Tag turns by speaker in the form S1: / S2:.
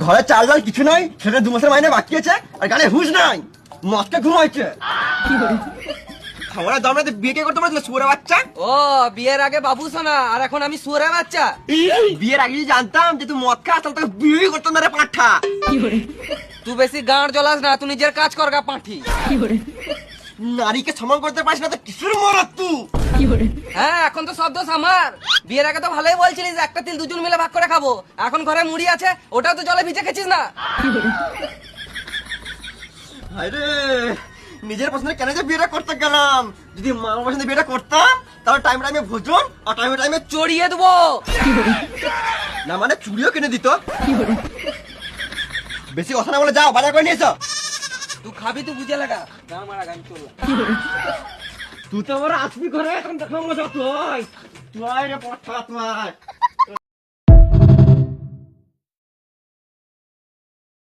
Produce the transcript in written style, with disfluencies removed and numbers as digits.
S1: ঘরে চাল ডাল কিছু নাই, সেটা 2 মাসের মাইনে বাকি আছে, আর গানে হুঁশ নাই, মদকে ঘুমাইছে। খাওয়ার দম রাতে বিয়ে কে করতে পারছিল শুয়োরের বাচ্চা?
S2: ও বিয়ের আগে বাবু সোনা, আর এখন আমি শুয়োরের বাচ্চা।
S1: বিয়ের আগে যদি জানতাম যে তুই মদ খাস তাহলে তোকে বিয়ে করতাম না রে পাঁঠা।
S2: তুই বেশি গাঁড় জ্বলাস না, তুই নিজের কাজ কর গা পাঁঠি।
S1: নারীকে সম্মান করতে পারিস না তো কিসের মরদ তুই?
S2: হ্যাঁ এখন তো সব দোষ আমার। বিয়ের আগে তো ভালোই বলছিলিস যে একটা তিল দুজন মিলে ভাগ করে খাবো, এখন ঘরে মুড়ি আছে ওটাও তো জলে ভিজে খেছিস না।
S1: আরে নিজের পছন্দে কেন যে বিয়েটা করতে গেলাম? যদি মামার পছন্দে বিয়েটা করতাম তাহলে টাইমে টাইমে ভোজন আর টাইমে টাইমে
S2: চড়িয়ে দেবো।
S1: না মানে চুড়িও কিনে দিত। বেশি কথা না বলে যাও, বাজার করে নিয়ে এসো।
S2: তুই খাবি তুই বুঝে লাগা, গান মারা গান চললা।
S1: তুই তো আমার আসবি করে এখন দেখো মজা তুই। তুই রে পড়া তুই।